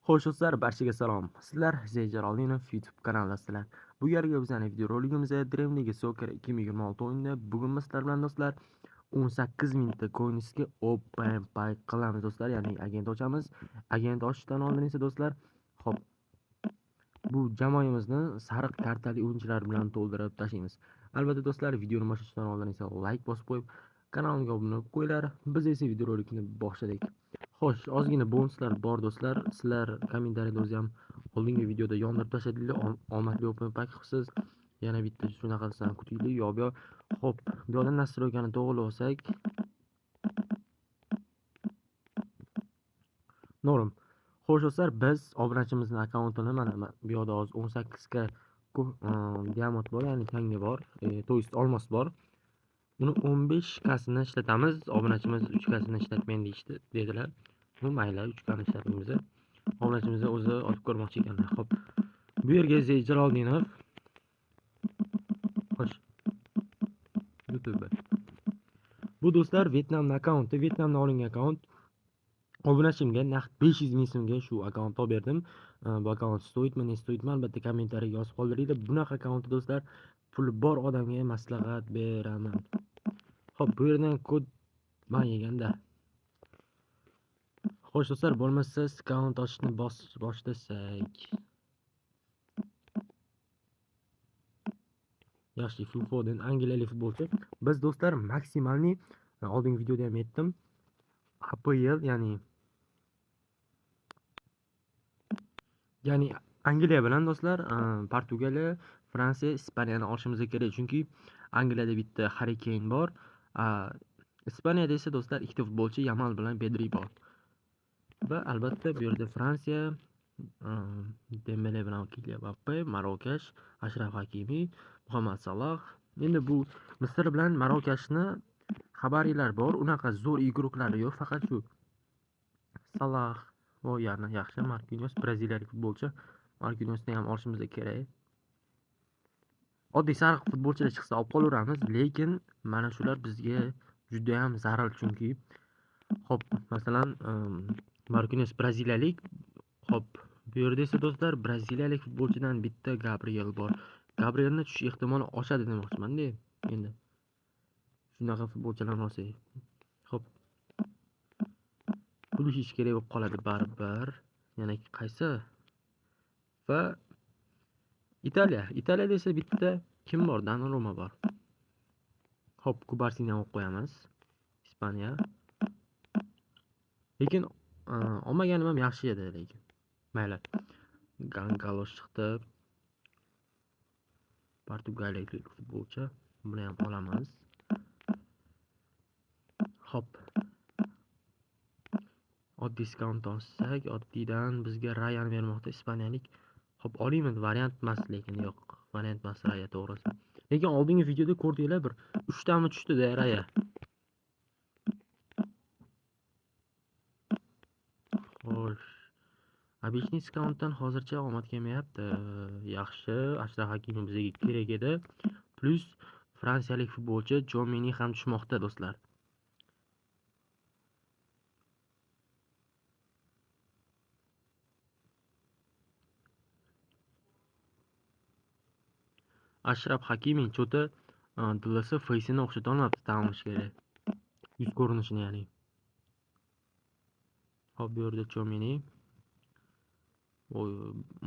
Xo'sh do'stlar, barchaga salom. Sizlar Jaloliynov YouTube kanalidasizlar. Bu yerga bizning videoroligimizda Dream League Soccer 2026 o'yinida bugun biz sizlar bilan do'stlar 18 mingta coinsga open pay qilamiz do'stlar, ya'ni agent ochamiz. Agent ochishdan oldin esa do'stlar, hop, bu jamoamizni sariq kartali o'yinchilar bilan to'ldirib tashlaymiz. Albatta do'stlar, videoni boshlashdan oldin esa like bosib qo'yib, kanalimga obuna bo'lib qo'yinglar. Biz esa videorolikni boshladik. Xo'sh, ozgina bonuslar bor do'stlar. Sizlar kommentariyada o'zi ham oldingi videoda yondirib tashladinglar. Omadli open pack qilsiz. Yana bitta shunaqasidan kutinglar. Yo'q. Xo'p, bu yerda nastroykani to'g'rilab olsak, norm. Xo'sh do'stlar, biz obunachimizning akkauntini mana bu yerda hozir 18 ga diamond bor, ya'ni tanga bor, to есть olmos bor. Uni 15 kasini ishlatamiz. Obunachimiz 3 kasini ishlatmayman deyishdi, dedilar. Bu mayli, 3 kasini ishlatamiz. Obunachimiz o'zi olib ko'rmoqchi ekanlar. Xo'p, bu yerga Jaloliynov. Xo'sh, YouTube. Bu do'stlar Vyetnamning akkaunti, Vyetnamdan olingan akkaunt. Obunachimga naqd 500 ming so'mga shu akkauntni olib berdim. Bu akkaunt stoytmi, ne stoytmi, albatta kommentariyaga yozib qoldiringlar. Bunaqa akkauntni do'stlar, puli bor odamga maslahat beraman. Xo'p, bu yerdan kod man yeganda. Xo'sh do'stlar, bo'lmasa akkaunt ochishni boshlasak. Yaxshi, Phil Foden angliyalik futbolchi. Biz do'stlar maksimalni oldingi videoda ham aytdim. APL ya'ni Angliya bilan do'stlar Portugaliya, Fransiya, Ispaniyani olishimiz kerak. Chunki Angliyada bitta Harry Kane bor. Ispaniyada esa do'stlar ikkita futbolchi Yamal bilan Pedri bor. Va albatta bu yerda Fransiya Dembele bilan Kylian Mbappe, Marokash, Ashraf Hakimi, Muhammad Salah. Endi bu Misr bilan Marokashni xabaringlar bor. Unaqa zo'r igroklari yo'q, faqat shu Salah va yana yaxshi Marquinhos, braziliyalik futbolchi. Marquinhosni ham olishimiz kerak. Oddiy sariq futbolchilar chiqsa olib qolaveramiz, lekin mana shular bizga juda ham zarur. Chunki hop, masalan, Marquinhos braziliyalik. Hop, bu yerda esa do'stlar braziliyalik futbolchidan bitta Gabriel bor. Gabrielni tushish ehtimoli oshadi demoqchiman-da. Endi shunaqa futbolchilarni olsak. Hop, Pulisic kerak bo'lib qoladi baribir. Yana qaysi? Va Italiyada esa bitta kim bor? Donnarumma bor. Hop, Kubarsini olib qo'yamiz. Ispaniya. Lekin olmaganim ham yaxshi edi, lekin. Mayli. Gangalos chiqdi. Portugaliyalik futbolchi. Buni ham olamiz. Hop. Oddiy diskount olsak, oddiydan bizga Ryan bermoqda ispaniyalik. Hop, olaymi? Variant emas, lekin yo'q. Variant emas Raya to'g'risi. Lekin oldingi videoda ko'rdinglar, bir 3 tami tushdi-da Raya. Xo'sh. Abishni diskountdan hozircha omad kelmayapti. Yaxshi, Ashraf Hakimi bizga kerak edi. Plus fransiyalik futbolchi Jomini ham tushmoqda do'stlar. Ashraf Hakimi cho'ta DLS face'ini o'xshata olmabdi, tan olish kerak. Yuz ko'rinishini ya'ni. Hop, bu yerda Jomini.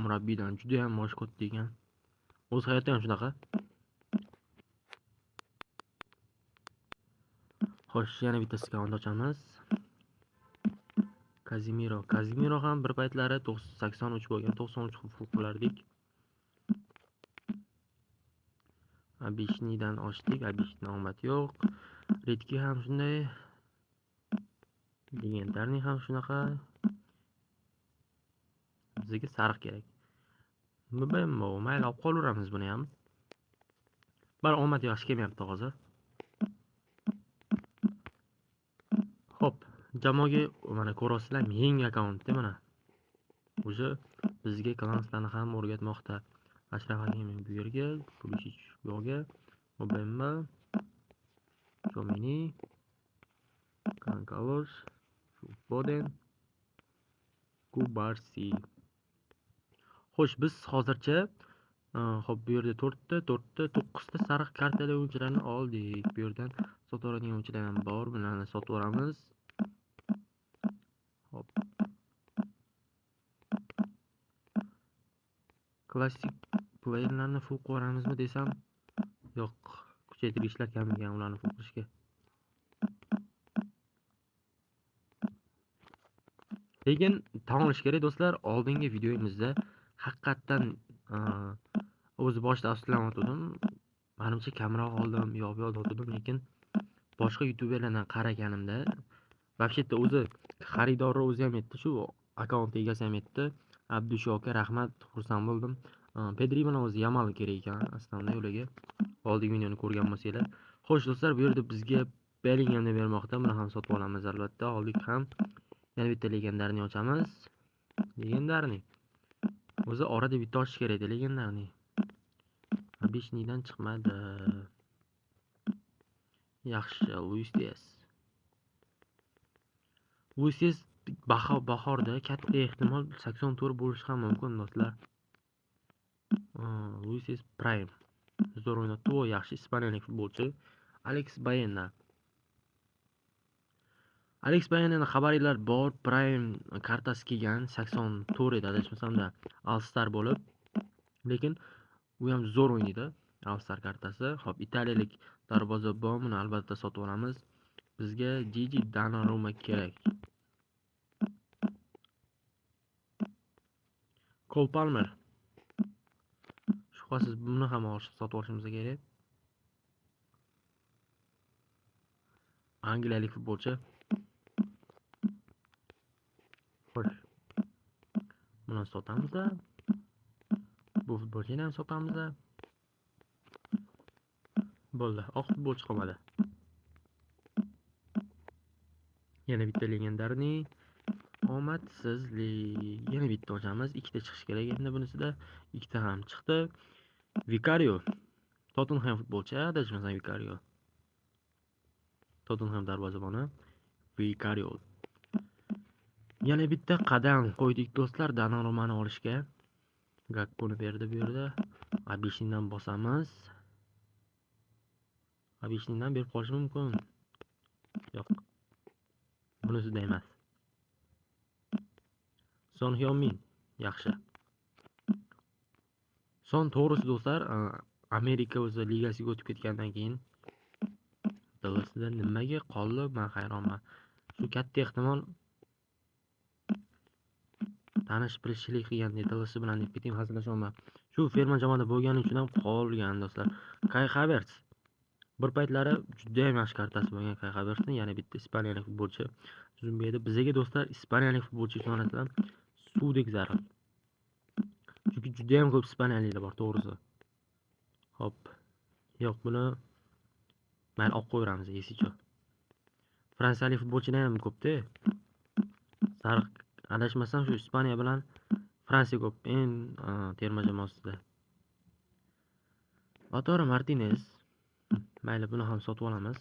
Murabbiydan juda ham mosh ko't degan. O'z hayotda ham shunaqa. Xo'sh, yana bitta diskount ochamiz. Kazimiro ham bir paytlari 83 bo'lgan, 93 full qilardik. Abishnidan ochdik, Abishni omad yo'q. Redki ham shunday. Legendarni ham shunaqa. Bizga sariq kerak. Mayli, olib qolaveramiz buni ham. Bar omad yaxshi kelmayapti hozir. Hop, jamoaga mana ko'rasizlar, yangi akkauntda mana. O'zi bizga klanslarni ham o'rgatmoqda. Ashraf Hakimi bu yerga, Pulisic bu yerga, Obemba, Jomini, Gangalos, Foden. Kubarsi. Xo'sh, biz hozircha hop bu yerda 9 ta sariq kartali o'yinchilarni oldik. Bu yerdan sotadigan o'yinchilar ham bor. Bularni sotib yuboramiz. Hop. Klassik playerlarni full qo'yamizmi desam, yo'q. Kuchaytirishlar kam ekan ularni full qilishga. Lekin tan olish kerak do'stlar, oldingi videomizda haqiqatdan o'zi boshida afsuslanayotgandim. Menimcha kamroq oldim, yo'q oldim, lekin boshqa youtuberlardan qaraganimda вообще-то o'zi xaridori o'zi ham aytdi, shu akkaunt egasi ham aytdi. Abdusho aka, rahmat, xursand bo'ldim. Pedri bilan o'zi Yamal kerak ekan aslida ularga. Oldingi videoni ko'rgan bo'lsanglar. Xo'sh do'stlar, bu yerda bizga Bellinghamni bermoqda. Buni ham sotib olamiz albatta. Oldik ham. Yana bitta legendarni ochamiz. Legendarni. O'zi orada bitta ochish kerak edi legendarni. 5nidan chiqmadi. Yaxshi, Luis Diaz. Luis Diaz bahorda katta ehtimol 84 bo'lishi ham mumkin do'stlar. Luis Diaz Prime. Zo'r o'ynatdi, u yaxshi ispaniyalik futbolchi. Alex Baena. Alex Baenani xabaringlar bor, Prime kartasi kelgan 84 edi adashmasamda, All-Star bo'lib. Lekin u ham zo'r o'ynaydi, All-Star kartasi. Xo'p, italiyalik darvozabon, buni albatta sotib olamiz. Bizga Gigi Donnarumma kerak. Cole Palmer. Shubhasiz buni ham sotib olishimiz kerak. Angliyalik futbolchi. Xo'sh. Buni sotamiz. Bu futbolchini ham sotamiz. Bo'ldi, oq futbolchi qolmadi. Yana bitta legendarni. Omadsizlik. Yana bitta ochamiz. Ikkita chiqish kerak endi bunisida. Ikkita ham chiqdi. Vicario. Tottenham futbolchi, adashmasam Vicario. Tottenham darvozaboni Vicario. Yana bitta qadam qo'ydik do'stlar Donnarummani olishga. Gakkoni berdi bu yerda. Abishnidan bosamiz. Abishnidan berib qolish mumkin. Yo'q. Bunisida emas. Son Heung-min yaxshi. Son to'g'risi do'stlar, Amerika o'zi ligasiga o'tib ketgandan keyin Dallasda nimaga qoldi, men hayronman. Shu katta ehtimol tanish bilishlik qilgan Dallas bilan deb ketayim, hazillashaman. Shu ferma jamoada bo'lgani uchun ham qolgan do'stlar. Kai Havertz. Bir paytlari juda ham yaxshi kartasi bo'lgan Kai Havertzning, yana bitta ispaniyalik futbolchi. Zumbayda bizga do'stlar ispaniyalik futbolchi ishonasizlar, suvdek zarur. Chunki juda ham ko'p ispaniyaliklar bor, to'g'risi. Hop. Yo'q, buni men olib qo'yamiz, yesicho. Fransiyalik futbolchilar ham ko'p-da. Sariq adashmasam shu Ispaniya bilan Fransiya ko'p terma jamoasida. Lautaro Martinez. Mayli, buni ham sotib olamiz.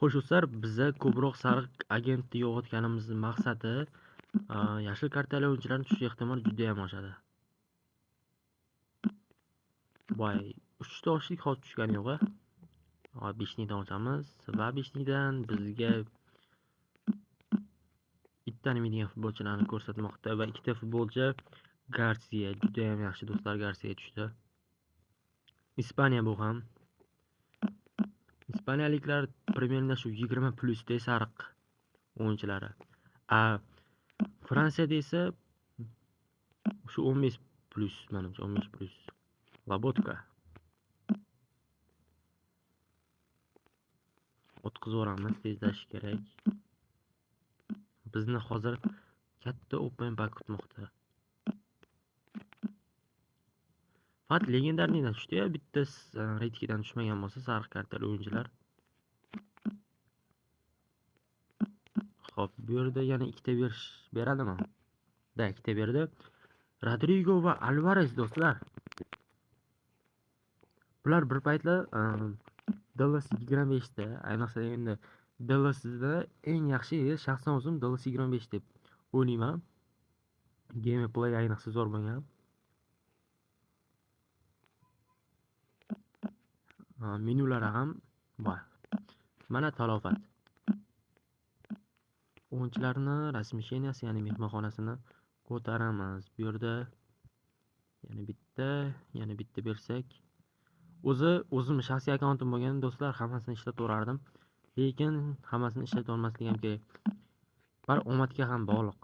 Xo'sh, bizga ko'proq sariq agentni yo'qotganimizning maqsadi yashil kartali o'yinchilarni tushish ehtimoli juda ham oshadi. Voy, 3 ta ochlik hozir tushgani yo'q. 5nidan ochamiz va 5nidan bizga taniydigan futbolchilarni ko'rsatmoqda va ikkita futbolchi Garcia juda ham yaxshi do'stlar, Garcia tushdi. Ispaniya bu ham. Ispaniyaliklar Premierda shu 20+ da sariq o'yinchilari. Fransiyada esa shu 15+, menimcha 15+. Labotka. O'tkazib tezlash kerak. Bizni hozir katta open pack kutmoqda. Faqat legendarnidan tushdi-ya, bitta reytingdan tushmagan bo'lsa sariq kartali o'yinchilar. Xo'p, bu yerda yana ikkita beradimi? Da, ikkita berdi. Rodrigo va Alvarez do'stlar. Ular bir paytlar Dallas 25 ta, ayniqsa endi Dallasda eng yaxshi shaxsan o'zim Dallas 25 deb o'ylayman. Gameplay ayniqsa zo'r bo'lgan. Menyulari ham bor. Mana talofat. O'yinchilarni razmisheniyasi, ya'ni mehmonxonasini ko'taramiz. Bu yerda yana bitta bersak. O'zim shaxsiy akkauntim bo'lgan do'stlar, hammasini ishlataverardim. Lekin hammasini ishlata olmasligim kerak. Bar omadga ham bog'liq.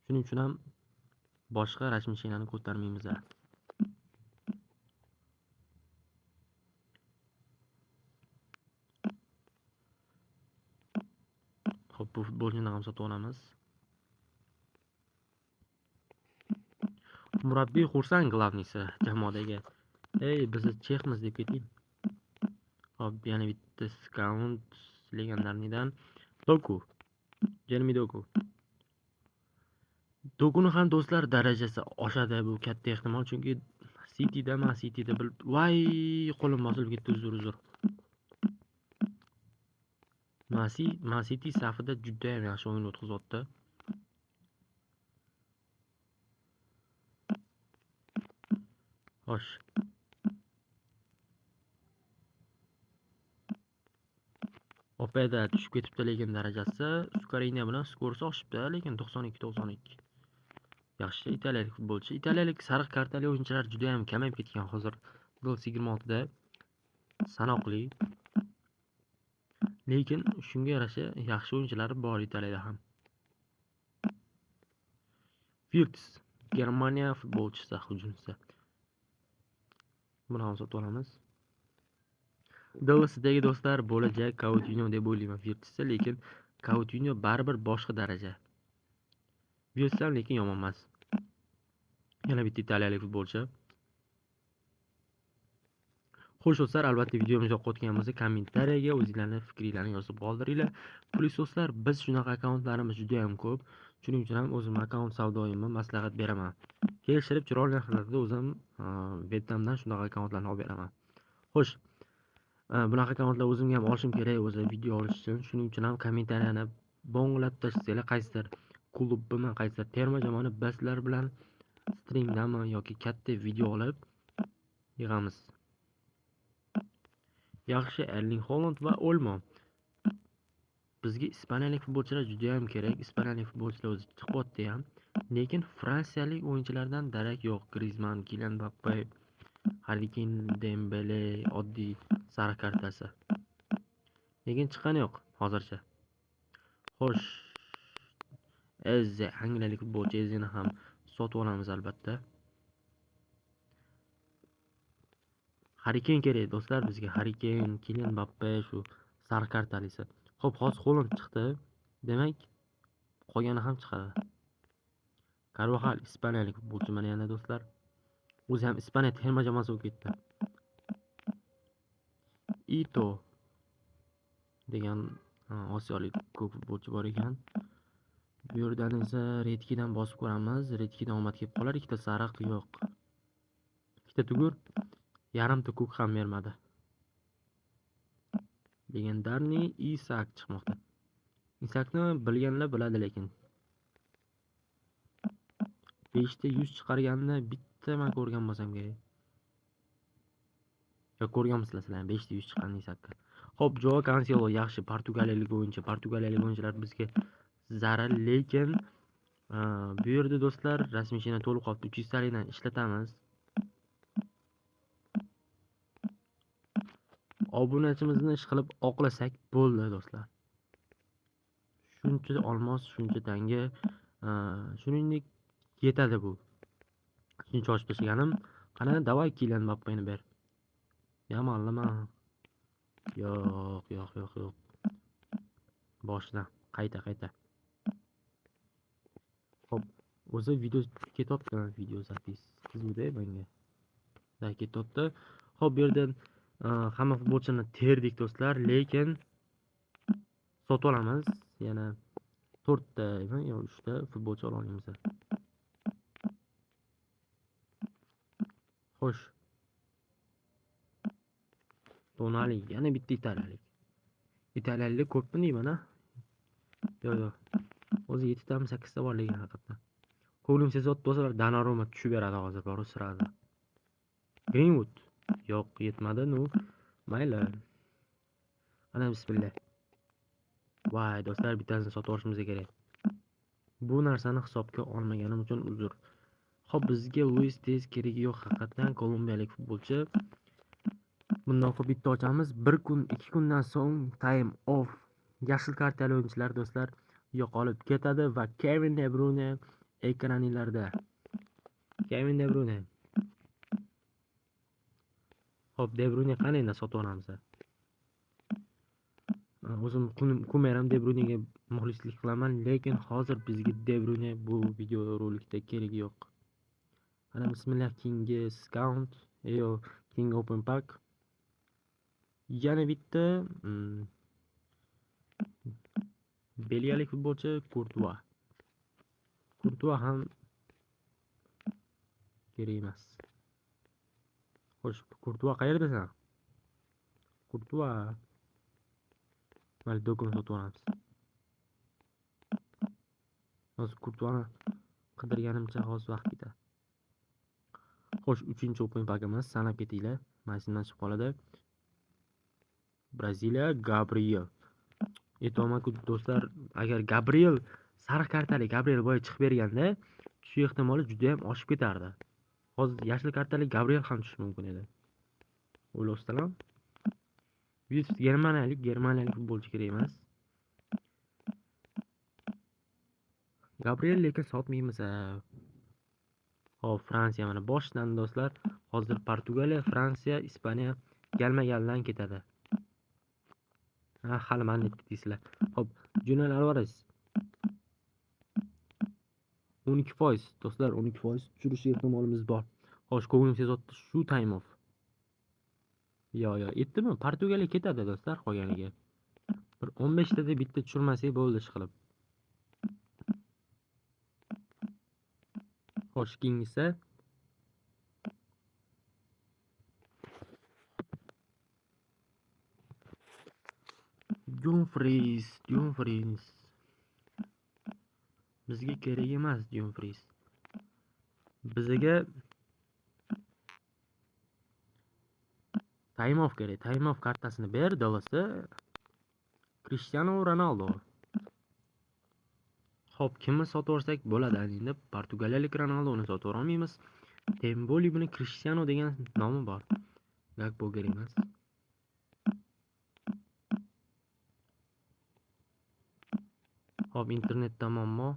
Shuning uchun ham boshqa razmisheniyani ko'tarmaymiz. Xo'p, bu futbolchini ham sotib olamiz. Murabbiy xursand glavnisi jamoadagi. Ey, biz chexmiz deb keting. Hop, yana bitta skaut legendarnidan Doku. Jeremy Doku. Dokuni ham do'stlar darajasi oshadi, bu katta ehtimol, chunki Cityda voy, qo'lim bosilib ketdi, uzr. Man City safida juda ham yaxshi o'yin o'tkazayapti. Xo'sh. Opeda tushib ketibdi, lekin darajasi Sukarina bilan skorsi oshibdi, lekin 92. Yaxshi italiyalik futbolchi. Italiyalik sariq kartali o'yinchilar juda ham kamayib ketgan hozir. Gol 26 da sanoqli. Lekin shunga yarasha yaxshi o'yinchilar bor Italiyada ham. Wirtz, Germaniya futbolchisi, hujumchisi. Buni ham sotib olamiz. Dallasdagi do'stlar bo'lajak Coutinho deb o'ylayman Wirtzda, lekin Coutinho baribir boshqa daraja. Wirtz ham lekin yomon emas. Yana bitta italiyalik futbolchi. Xo'sh do'stlar, albatta videomiz yoqayotgan bo'lsa, kommentariyaga o'zingizlarning fikringizni yozib qoldiringlar. Plyus do'stlar, biz shunaqa akkauntlarimiz juda ham ko'p. Shuning uchun ham o'zim akkaunt savdoyimni maslahat beraman. Kelishtirib chiroyli narxlarda o'zim Vietnamdan shunaqa akkauntlarni olib beraman. Xo'sh, bunaqa akkauntlar o'zimga ham olishim kerak o'zi video olish uchun. Shuning uchun ham kommentariyani bo'ng'lab tashlanglar, qaysidir klubimi, qaysidir terma jamoani bizlar bilan strimdami yoki katta video olib yig'amiz. Yaxshi Erling Haaland va Olmo. Bizga ispaniyalik futbolchilar juda ham kerak. Ispaniyalik futbolchilar o'zi chiqyapti ham. Lekin fransiyalik o'yinchilardan darak yo'q. Griezmann, Kylian Mbappe, Harry Kane, Dembele oddiy sariq kartasi. Lekin chiqqani yo'q hozircha. Xo'sh. Eze, angliyalik futbolchi Ezeni ham sotib olamiz albatta. Harry Kane kerak do'stlar bizga. Harry Kane, Kylian Mbappe shu sariq kartalisi. Xo'p, hozir Haaland chiqdi. Demak, qolgani ham chiqadi. Carvajal ispaniyalik futbolchi mana yana do'stlar. O'zi ham Ispaniya terma jamoasi bo'lib ketdi. Ito degan osiyolik ko'p futbolchi bor ekan. Bu yerdan esa Redkidan bosib ko'ramiz. Redkidan omad kelib qolar. Ikkita sariq yo'q. Ikkita tugur, yarimta ko'k ham bermadi. Legendarniy Isak chiqmoqda. Isakni bilganlar biladi, lekin 5 ta 100 chiqarganini bitta men ko'rgan bo'lsam kerak. Yo'q, ko'rganmisizlar sizlar 5 ta 100 chiqqan Isakka. Xo'p, Joao Cancelo yaxshi Portugaliyalik o'yinchi. Portugaliyalik o'yinchilar bizga zarar, lekin bu yerda do'stlar rasmiychini to'liq qolib 300 talikdan ishlatamiz. Obunachimizni ish qilib oqlasak bo'ldi do'stlar. Shuncha olmos, shuncha tanga, shuningdek yetadi bu. Shuncha ochib tashlaganim, qani davay Kylian Mbappeni ber. Yamanlama. Yo'q. Boshdan qayta. Xo'p, o'zi video ketayapti, video zapis tizimida menga. Da ketayapti. Xo'p, bu yerdan hamma futbolchini terdik do'stlar, lekin sotib olamiz. Yana 4 ta yo 3 ta futbolchi olamiz. Xo'sh, Tonali, yana bitta italiyalik. Italiyalik ko'pmi deyman, a? Yo'q. O'zi 7 tami 8 ta bor lekin haqiqatan. Ko'nglim sezayotdi do'stlar, Donnarumma tushib beradi hozir bor sirada. Greenwood. Yo'q, yetmadi, nu. Mayli. Ana bismillah. Voy, do'stlar, bittasini sotib olishimiz kerak. Bu narsani hisobga olmaganim uchun uzr. Xo'p, bizga Luis Diaz keragi yo'q haqiqatan, kolumbiyalik futbolchi. Bundan ko'p bitta ochamiz. 1 kun, 2 kundan so'ng time off. Yashil kartali o'yinchilar do'stlar yo'qolib ketadi va Kevin De Bruyne ekranlarda. Kevin De Bruyne. Xo'p, De Bruyne qanday sotib olamiz? O'zim kumeram De Bruyne'ga muxlislik qilaman, lekin hozir bizga De Bruyne bu video rolikda keragi yo'q. Ana bismillah, King Scout, King Open Pack. Yana bitta belgiyalik futbolchi Courtois. Courtois ham kerak emas. Xo'sh, Courtois qayerdasan? Courtois mana dokument sotib olamiz. Hozir Courtoisni qidirganimcha hozir vaqt ketadi. Xo'sh, 3-open pakimiz, sanab ketinglar. Mashinadan chiqib qoladi. Braziliya, Gabriel. Aytamaku do'stlar, agar Gabriel sariq kartali Gabriel boya chiqib berganda, tushish ehtimoli juda ham oshib ketardi. Hozir yashil kartali Gabriel ham tushishi mumkin edi. O'ylabsizlarmi? Biz Germaniyalik futbolchi kerak emas. Gabriel lekin sotmaymiz. Hop, Fransiya mana boshdan do'stlar. Hozir Portugaliya, Fransiya, Ispaniya galma-galdan ketadi. Hali mana deysizlar. Hop, Julian Alvarez. 12% do'stlar, 12% tushirish ehtimolimiz bor. Xo'sh, ko'nglim sezayotdi shu time off. Yo'q, yetdimi? Portugaliya ketadi do'stlar qolganiga. Bir 15 tada bitta tushirmasak bo'ldi ishqilib. Xo'sh, keyingisi Dumfries. Bizga kerak emas Dumfries. Bizga time off kerak. Time off kartasini ber, dalasi. Cristiano Ronaldo. Xo'p, kimni sotib olsak bo'ladi? Endi Portugaliyalik Ronaldoni sotib olmaymiz. Dembele buni Cristiano degan nomi bor. Gakpo kerak emas. Xo'p, internetda muammo.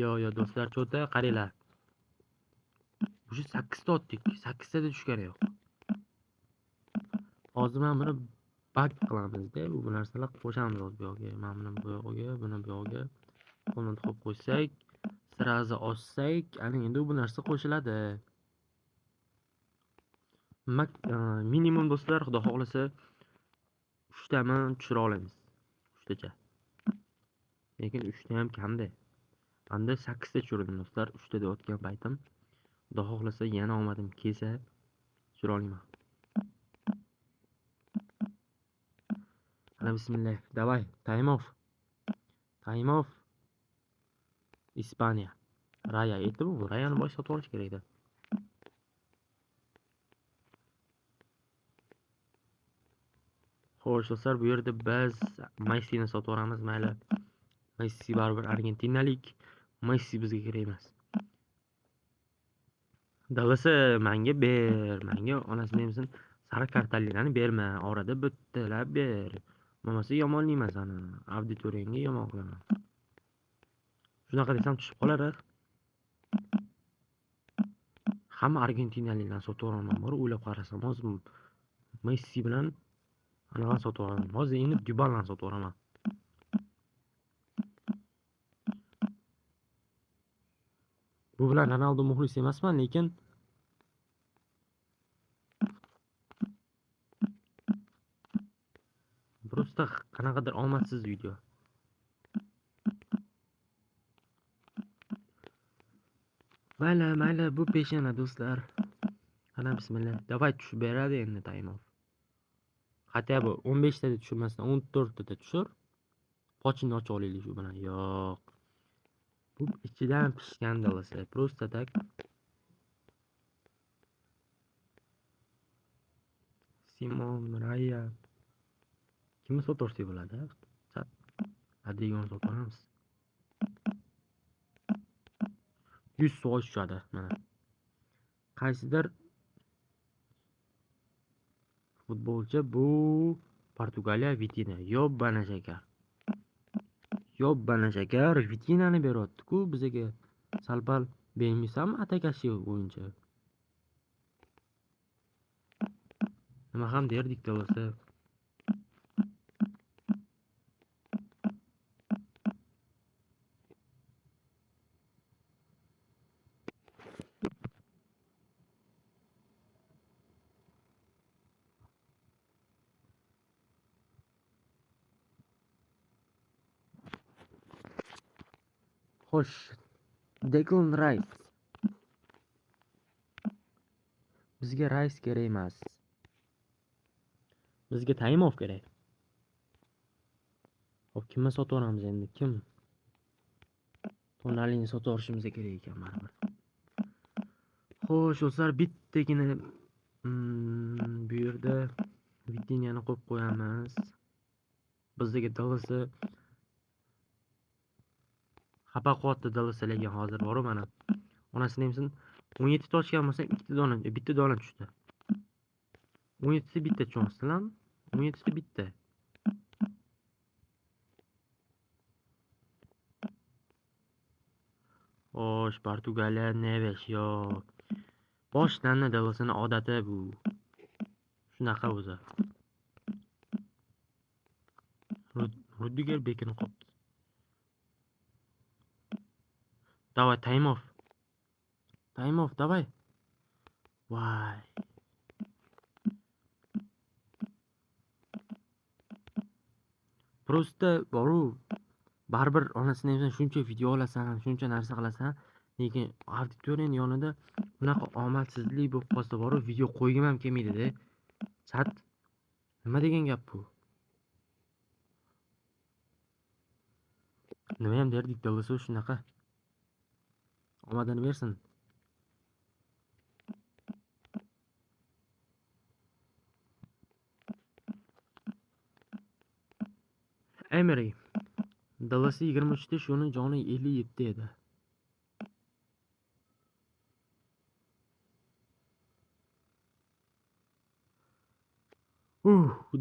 Yo'q do'stlar, cho'ta qaranglar. O'sha 8 ta otdik. 8 tada tushgani yo'q. Hozir men buni bak qilamiz-da. Bu narsalar qo'shamiz hozir bu yoqqa. Men buni bu yoqqa, buni bu yoqqa. Buni qo'yib qo'ysak, sirazi ossak, ana endi bu narsa qo'shiladi. Minimum do'stlar, xudo xohlasa 3 tani tushira olamiz. 3 tacha. Lekin 3 ta ham kamda. Endi 8 ta tushirdim do'stlar. 3 tada o'tgan paytim. Xudo xohlasa yana omadim kelsa tushira olaman. Ana bismillah. Davay, time off. Ispaniya. Raya aytdim, bu Rayani bosh sotib olish kerak edi. Xo'sh do'stlar, bu yerda biz Messini sotib olamiz, mayli. Messi baribir argentinalik. Messi bizga kerak emas. Dalasi menga ber, menga onasi mensin sariq kartalilarni berma, orada bittalab ber. Bo'lmasa yomonlayman seni, auditoriyangga yomon qilaman. Shunaqa desam tushib qolar. Hamma argentinaliklarni sotib olaman, bor o'ylab qarasam, hozir Messi bilan anaqa sotib olaman. Hozir endi Dybalani sotib olaman. Bu bilan Ronaldo muxlis emasman, lekin просто qanaqadir omadsiz video. Mayli bu peshana do'stlar. Qani bismillah. Davay tushib beradi endi Taymov. Хотя бы 15 tada tushirmasdan 14 tada tushir. Pochini ochib olaylik shu bilan. Yo'q. Bu ichidan pishgan dalasi. Просто так. Simon Raya. Kimni sotorsak bo'ladi? Chat. Adrigan sotoramiz. 100% tushadi mana. Qaysidir futbolchi bu Portugaliya Vitina. Yobbana shakar. Yobbana shakar Vitinani beryapti-ku bizga. Salpal bermaysanmi atakashi bo'yicha? Nima ham derdik bo'lsa. Xo'sh, Declan Rice. Bizga Rice kerak emas. Bizga Taymov kerak. Hop, kimni sotib olamiz endi? Kim? Tonalini sotib olishimiz kerak ekan baribir. Xo'sh, do'stlar, bittagina bu yerda Vitiniyani qo'yib qo'yamiz. Bizga dalasi xafa qilyapti dalasi lekin hozir bor mana. Onasini hamsin 17 ta ochgan bo'lsam, bitta dona tushdi. 17 ta bitta tushmasdilar. 17 ta bitta. Xo'sh, Portugaliya Neves yo. Boshdan dalasini odati bu. Shunaqa o'zi. Rudiger bekini qopdi. Давай, Taymov. Taymov, давай. Vay. Просто boru baribir onasini hamsan shuncha video olasan, shuncha narsa qilasan, lekin auditoriyaning yonida bunaqa omadsizlik bo'lib qolsa boru video qo'ygim ham kelmaydi-da. Chat. Nima degan gap bu? Nima ham derdik dalasi shunaqa. Omadini bersin. Emery. Dalasi 23 ta, shuni joni 57 edi.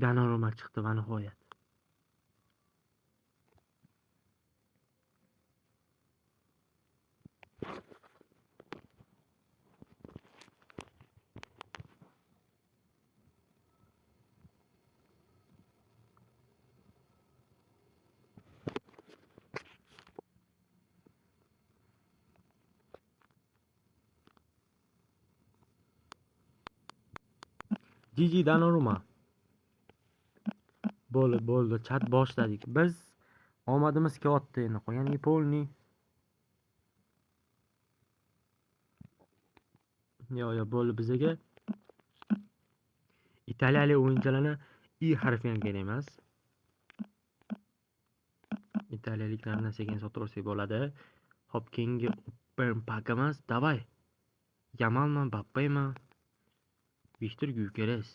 Donnarumma chiqdi va nihoyat. Gigi Donnarumma. Bo'ldi. Chat boshladik. Biz omadimiz kelyapti endi. Qolgani polni. Yo, bo'ldi bizga. Italiyalik o'yinchilarni I harfi ham kerak emas. Italiyaliklarni sekin sotib olsak bo'ladi. Hop, keyingi open pakimiz. Davay. Yamalmi, Mbappémi? Viktor Gyökeres.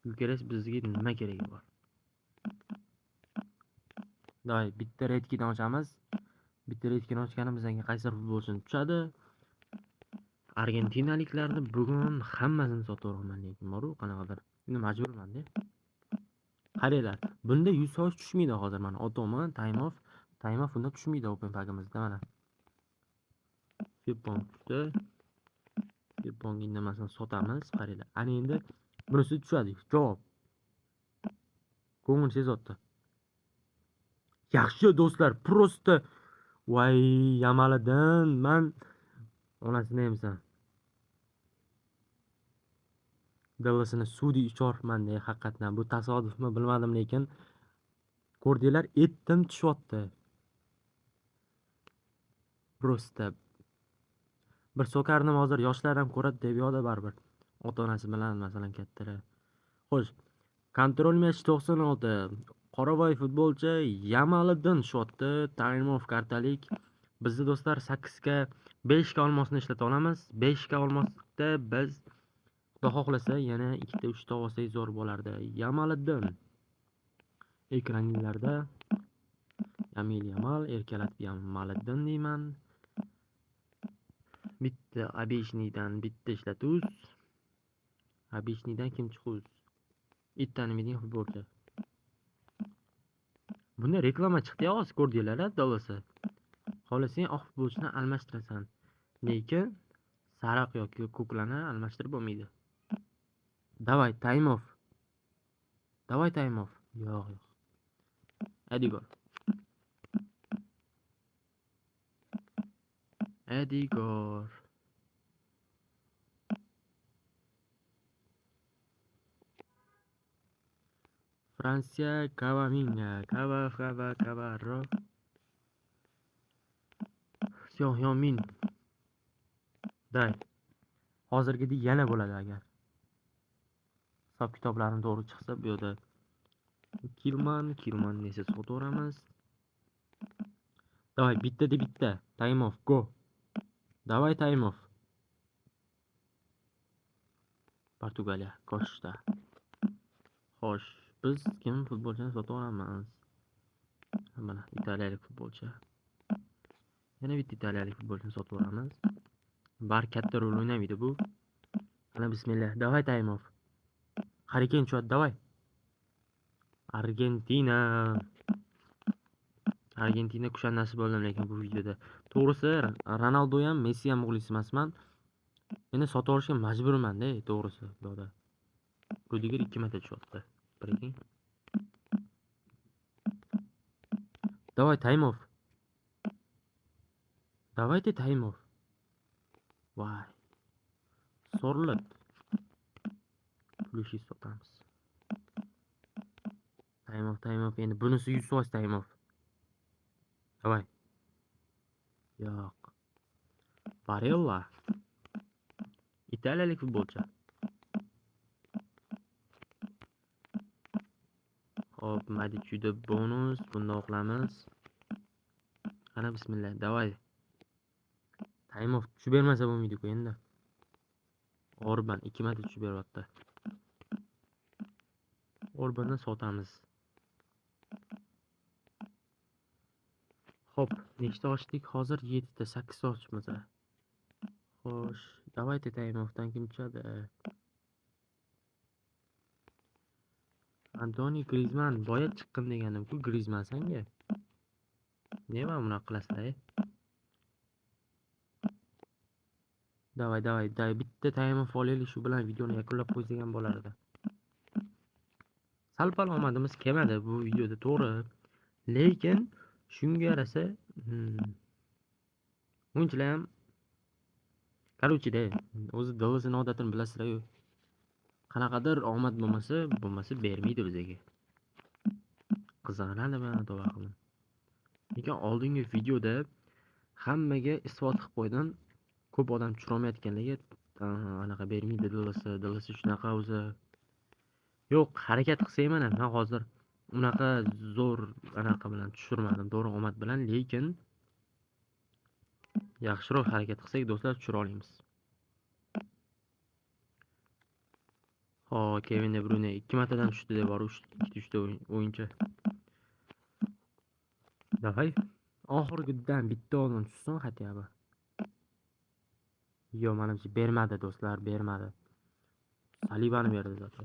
Gyökeres bizga nima keragi bor? Davay, bitta redkini ochamiz. Bitta redkini ochganimizdan qaysi futbolchini tushadi? Argentinaliklarni bugun hammasini sotib olaman lekin boru qanaqadir. Endi majburman-da. Qaranglar, bunda 100% tushmaydi hozir mana. Otoman, Taymov bunda tushmaydi open pakimizda mana. Fipon tushdi. Fiponga indamasdan sotamiz. Qaranglar. Ana endi bunisi tushadi. Javob. Ko'ngil sezotdi. Yaxshi do'stlar, просто voy Yamalidan men onasini hamsan. Dalasini sudi uchormanda haqiqatan. Bu tasodifmi bilmadim lekin ko'rdinglar, etdim tushyapti. Просто bir so'karni hozir yoshlar ham ko'radi deb yozdi baribir. Ota-onasi bilan masalan kattalar. Xo'sh, kontrol match 96. Qoravoy futbolchi Yamaliddin shotdi. Time of kartalik. Bizda do'stlar 8 ga 5 ga olmosni ishlata olamiz. 5 ga olmosda biz Xudo xohlasa yana 2 ta 3 ta olsak zo'r bo'lardi. Yamaliddin ekranlarda Yamil Yamal erkalatib Yamaliddin deyman. Bitta Abeshnidan bitta ishlatuz. Abeshnidan kim chiquz? Ittanimidin futbolchi. Bunda reklama chiqdi, oz ko'rdinglar-a, dalosi. Xohlasang oq futbolchini almashtirasan. Lekin sariq yoki ko'klarni almashtirib bo'lmaydi. Davay, time off. Davay, time off. Yo'q, yo'q. Edigor. Edigor. Fransiya Kavaminga. Kavaro. Xiaomin. Day. Hozirgidek yana bo'ladi agar hisob kitoblarim to'g'ri chiqsa, bu yerda Kilman esa sotaveramiz. Davay, bitta de bitta. Time off, go. Davay, time off. Portugaliya, Costa. Xo'sh, biz kim futbolchini sotaveramiz? Mana italiyalik futbolchi. Yana bitta italiyalik futbolchini sotaveramiz. Bar katta rol o'ynamaydi bu. Ana bismillah. Davay, time off. Hariken shot, davay. Argentina kushandasi bo'ldim lekin bu videoda. To'g'risi, Ronaldo ham, Messi ham muxlis emasman. Endi sotib olishga majburman-da, to'g'risi, xudoda. Rudiger 2 marta tushyapti. Biring. Davay, time off. Давайте time off. Vay. Sorilib. Plyushi sotamiz. Time off. Endi bunisi 100% time off. Davay. Yo'q. Barella. İtalyalik futbolchi. Hop, Madridda bonus, bunda oqlamiz. Ana bismillah, davay. Time off tushib bermasa bo'lmaydi-ku endi. Orban 2 marta tushib beryapti. Orbandan sotamiz. Hop, nechta ochdik? Hozir 7 ta, 8 ta ochibmiz. Xo'sh, davayte time offdan kim tushadi? Antoni Griezmann boya chiqqin degandim-ku, Griezmann senga. Nima bunaqa qilasizlar? Davay, bitta time off olaylik, shu bilan videoni yakunlab qo'ysak bo'lar edi. Sal-pal omadimiz kelmadi bu videoda, to'g'ri. Lekin shunga yarasa o'yinchilar ham Короче-da, o'zi dolasini odatini bilasizlar-ku. Qanaqadir omad bo'lmasa bermaydi bizga. Qiziqarli men to'g'ri qildim. Lekin oldingi videoda hammaga isbot qilib qo'ydim. Ko'p odam tushirolmayotganligi anaqa bermaydi dalasi shunaqa o'zi. Yo'q, harakat qilsam mana men hozir unaqa zo'r anaqa bilan tushirmadim, to'g'ri omad bilan, lekin yaxshiroq harakat qilsak do'stlar tushira olamiz. Kevin De Bruyne 2 martadan tushdi deb bor, 2-3 ta o'yinchi. Davay. Oxirgidan bitta o'yin tushsin xatya. Yo, menimcha bermadi do'stlar, bermadi. Salibani berdi zaten.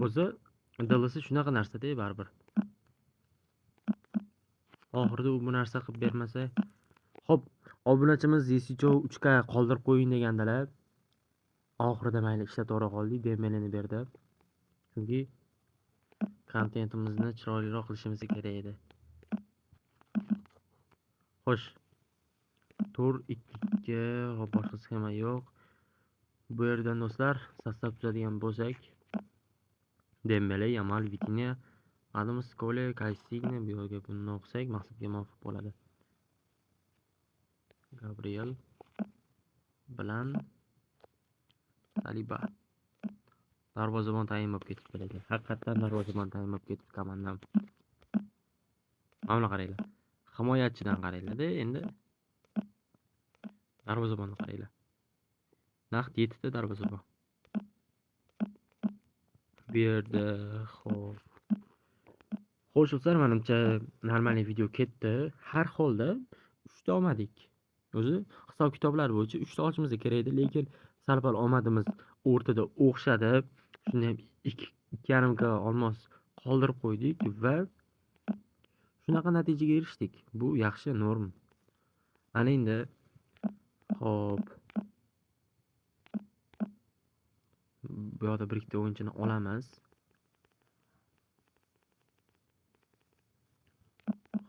O'zi dalasi shunaqa narsa-da baribir. Oxirida u bu narsa qilib bermasa, xo'p, obunachimiz Yesicho 3 ga qoldirib qo'ying degandalar. Oxirida mayli ishlatib qoldik, Dembeleni berdi. Chunki kontentimizni chiroyliroq qilishimiz kerak edi. Xo'sh. Tur 2 ga boshqa sxema yo'q. Bu yerdan do'stlar sostav tuzadigan bo'lsak, Dembele, Yamal, Vitinha, Adams, Kole, Kaysigne bu yerga buni o'qisak maqsadga muvofiq bo'ladi. Gabriel bilan Saliba darvozabon tayin bo'lib ketibdi lekin. Haqiqatdan darvozabon tayin bo'lib ketibdi komandam. Mana qaranglar. Himoyachidan qaranglar-da endi. Darvozabonni qaranglar. Naqd 7 ta darvozabon. Bu yerda xo'p. Xo'sh do'stlar, menimcha normal video ketdi. Har holda 3 ta olmadik. O'zi hisob kitoblar bo'yicha 3 ta olishimiz kerak edi, lekin sal-pal omadimiz o'rtada o'xshadi. Shunda ham 2,5 ga olmos qoldirib qo'ydik va shunaqa natijaga erishdik. Bu yaxshi, norm. Ana endi hop. Bu yoqda bir ikkita o'yinchini olamiz.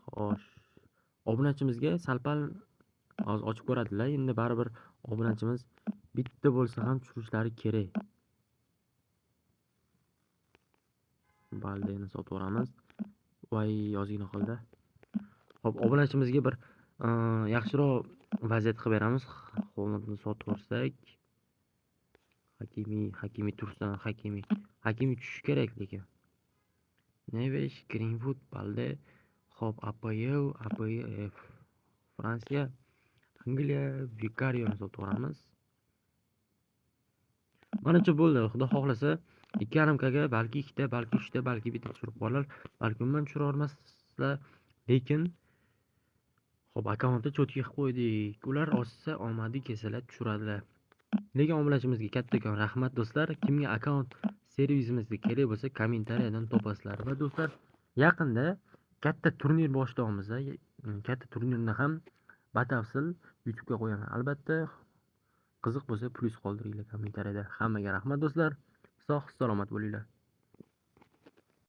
Xo'sh. Obunachimizga sal-pal hozir ochib ko'radilar. Endi baribir obunachimiz bitta bo'lsa ham tushirishlari kerak. Baldeni sotib yuboramiz. Voy, ozgina qoldi. Hop, obunachimizga bir yaxshiroq vaziyat qilib beramiz. Holatni sotib yuborsak. Hakimi Tursun, Hakimi tushishi kerak lekin. Neves, Greenwood, Balde, hop, APL, Fransiya, Angliya, Vikarioni sotib yuboramiz. Manacha bo'ldi. Xudo xohlasa 2,5 ga balki 2 ta, balki 3 ta, balki bitta tushirib qo'yarlar. Balki umuman tushira olmaslar, lekin hop, akkauntni cho'tga qilib qo'ydik. Ular ossa omadi kelsalar tushiradilar. Lekin obunachimizga kattakon rahmat do'stlar. Kimga akkaunt servisimizga kerak bo'lsa, kommentariyadan topasizlar. Va do'stlar, yaqinda katta turnir boshlaymiz. Katta turnirni ham batafsil YouTube'ga qo'yaman. Albatta, qiziq bo'lsa plus qoldiringlar kommentariyada. Hammaga rahmat do'stlar. Sog' salomat bo'linglar.